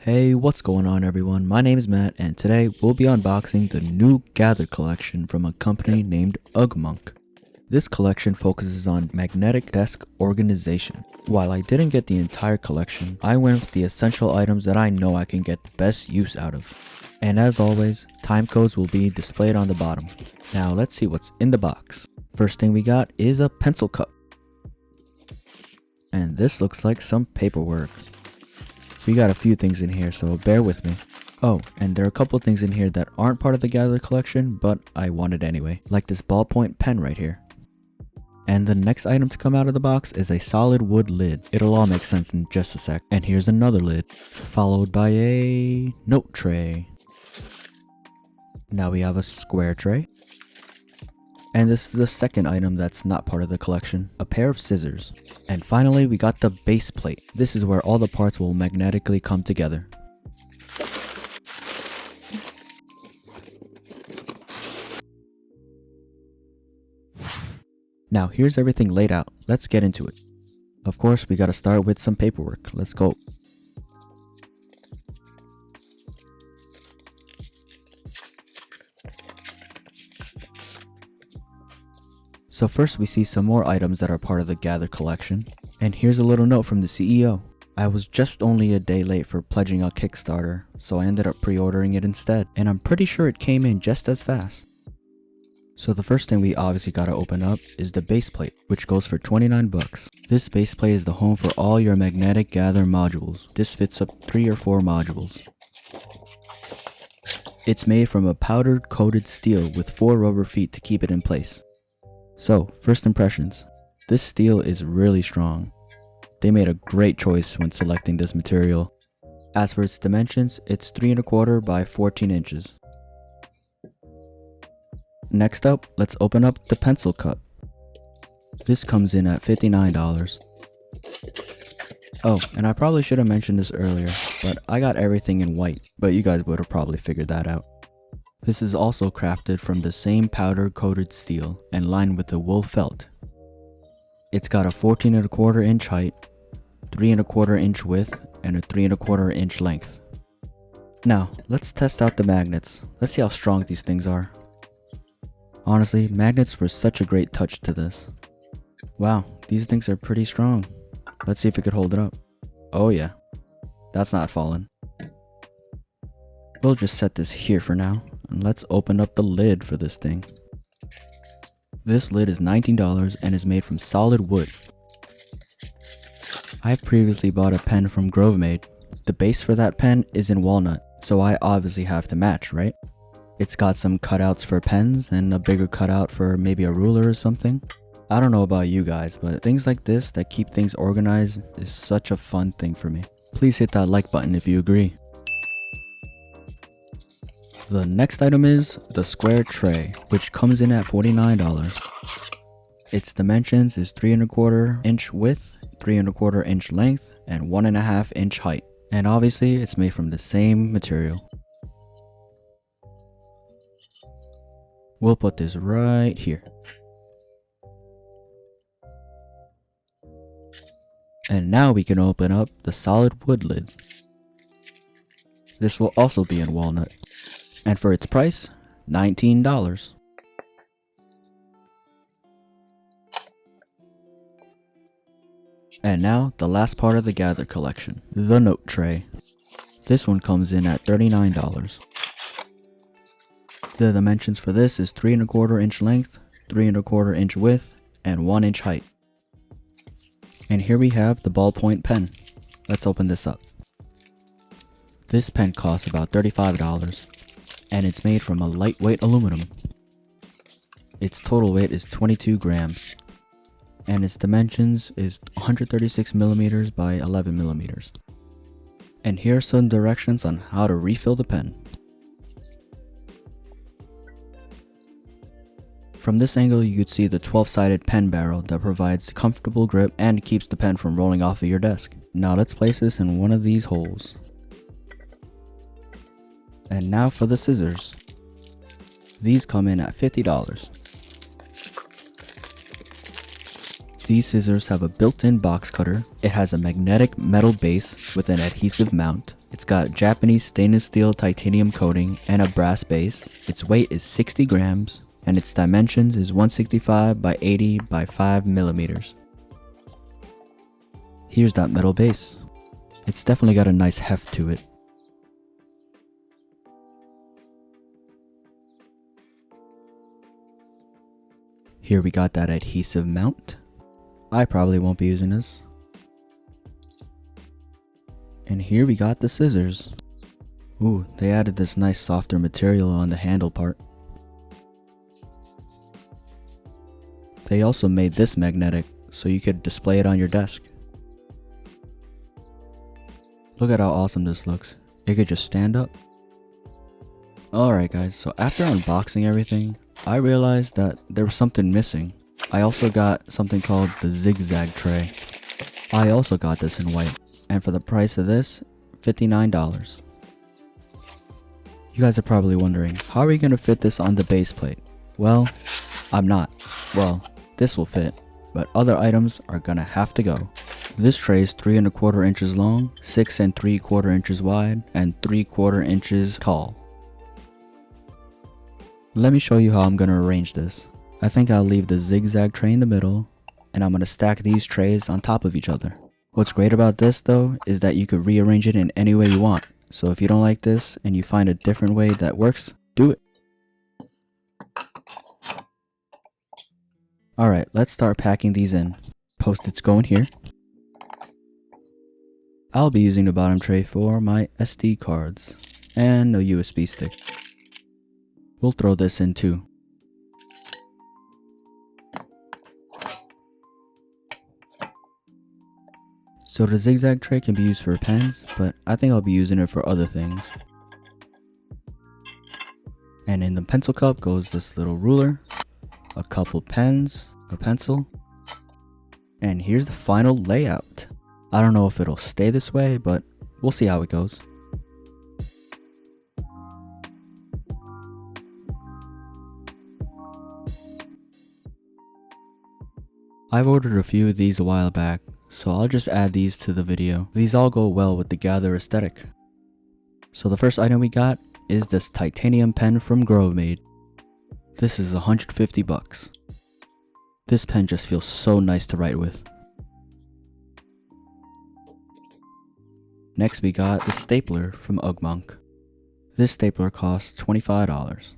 Hey, what's going on everyone? My name is Matt and today we'll be unboxing the new Gather collection from a company named Ugmonk. This collection focuses on magnetic desk organization. While I didn't get the entire collection, I went with the essential items that I know I can get the best use out of. And as always, time codes will be displayed on the bottom. Now let's see what's in the box. First thing we got is a pencil cup. And this looks like some paperwork. We got a few things in here, so bear with me. Oh, and there are a couple things in here that aren't part of the Gather collection, but I wanted anyway, like this ballpoint pen right here. And the next item to come out of the box is a solid wood lid. It'll all make sense in just a sec. And here's another lid, followed by a note tray. Now we have a square tray. And this is the second item that's not part of the collection, a pair of scissors. And finally, we got the base plate. This is where all the parts will magnetically come together. Now here's everything laid out. Let's get into it. Of course, we gotta start with some paperwork. Let's go. So first we see some more items that are part of the Gather collection. And here's a little note from the CEO. I was just only a day late for pledging a Kickstarter, so I ended up pre-ordering it instead. And I'm pretty sure it came in just as fast. So the first thing we obviously gotta open up is the base plate, which goes for 29 bucks. This base plate is the home for all your magnetic Gather modules. This fits up 3 or 4 modules. It's made from a powdered coated steel with 4 rubber feet to keep it in place. So, first impressions. This steel is really strong. They made a great choice when selecting this material. As for its dimensions, it's 3 1/4 by 14 inches. Next up, let's open up the pencil cup. This comes in at $59. Oh, and I probably should have mentioned this earlier, but I got everything in white, but you guys would have probably figured that out. This is also crafted from the same powder coated steel and lined with the wool felt. It's got a 14 1/4 inch height, 3 1/4 inch width, and a 3 1/4 inch length. Now, let's test out the magnets. Let's see how strong these things are. Honestly, magnets were such a great touch to this. Wow, these things are pretty strong. Let's see if it could hold it up. Oh yeah, that's not falling. We'll just set this here for now. And let's open up the lid for this thing. This lid is $19 and is made from solid wood. I've previously bought a pen from Grovemade. The base for that pen is in walnut, so I obviously have to match, right? It's got some cutouts for pens and a bigger cutout for maybe a ruler or something. I don't know about you guys, but things like this that keep things organized is such a fun thing for me. Please hit that like button if you agree. The next item is the square tray, which comes in at $49. Its dimensions is 3 1/4 inch width, 3 1/4 inch length, and 1 1/2 inch height. And obviously it's made from the same material. We'll put this right here. And now we can open up the solid wood lid. This will also be in walnut. And for its price, $19. And now, the last part of the Gather collection, the note tray. This one comes in at $39. The dimensions for this is 3 1/4 inch length, 3 1/4 inch width, and 1 inch height. And here we have the ballpoint pen. Let's open this up. This pen costs about $35. And it's made from a lightweight aluminum. Its total weight is 22 grams. And its dimensions is 136 millimeters by 11 millimeters. And here are some directions on how to refill the pen. From this angle you could see the 12-sided pen barrel that provides comfortable grip and keeps the pen from rolling off of your desk. Now let's place this in one of these holes. And now for the scissors. These come in at $50. These scissors have a built-in box cutter. It has a magnetic metal base with an adhesive mount. It's got Japanese stainless steel titanium coating and a brass base. Its weight is 60 grams and its dimensions is 165 by 80 by 5 millimeters. Here's that metal base. It's definitely got a nice heft to it. Here we got that adhesive mount. I probably won't be using this. And here we got the scissors. Ooh, they added this nice softer material on the handle part. They also made this magnetic so you could display it on your desk. Look at how awesome this looks. It could just stand up. Alright guys, so after unboxing everything, I realized that there was something missing. I also got something called the Zigzag Tray. I also got this in white, and for the price of this, $59. You guys are probably wondering, how are we going to fit this on the base plate? Well, I'm not. Well, this will fit, but other items are gonna have to go. This tray is 3 1/4 inches long, 6 3/4 inches wide, and 3/4 inches tall. Let me show you how I'm gonna arrange this. I think I'll leave the zigzag tray in the middle, and I'm gonna stack these trays on top of each other. What's great about this though, is that you could rearrange it in any way you want. So if you don't like this, and you find a different way that works, do it. Alright, let's start packing these in. Post-its go in here. I'll be using the bottom tray for my SD cards, and a USB stick. We'll throw this in too. So the zigzag tray can be used for pens, but I think I'll be using it for other things. And in the pencil cup goes this little ruler, a couple pens, a pencil, and here's the final layout. I don't know if it'll stay this way, but we'll see how it goes. I've ordered a few of these a while back, so I'll just add these to the video. These all go well with the Gather aesthetic. So the first item we got is this titanium pen from GrowMade. This is 150 bucks. This pen just feels so nice to write with. Next we got the stapler from Ugmonk. This stapler costs $25.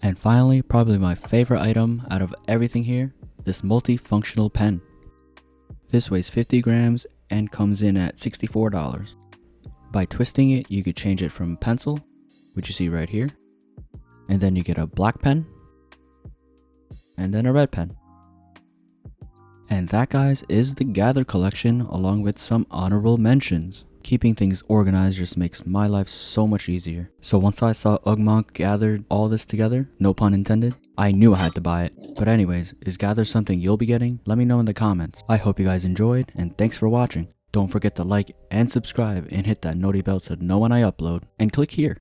And finally, probably my favorite item out of everything here, this multifunctional pen. This weighs 50 grams and comes in at $64. By twisting it, you could change it from pencil, which you see right here, and then you get a black pen, and then a red pen. And that, guys, is the Gather collection along with some honorable mentions. Keeping things organized just makes my life so much easier. So once I saw Ugmonk gathered all this together, no pun intended, I knew I had to buy it. But anyways, is Gather something you'll be getting? Let me know in the comments. I hope you guys enjoyed, and thanks for watching. Don't forget to like and subscribe and hit that noti bell to know when I upload. And click here.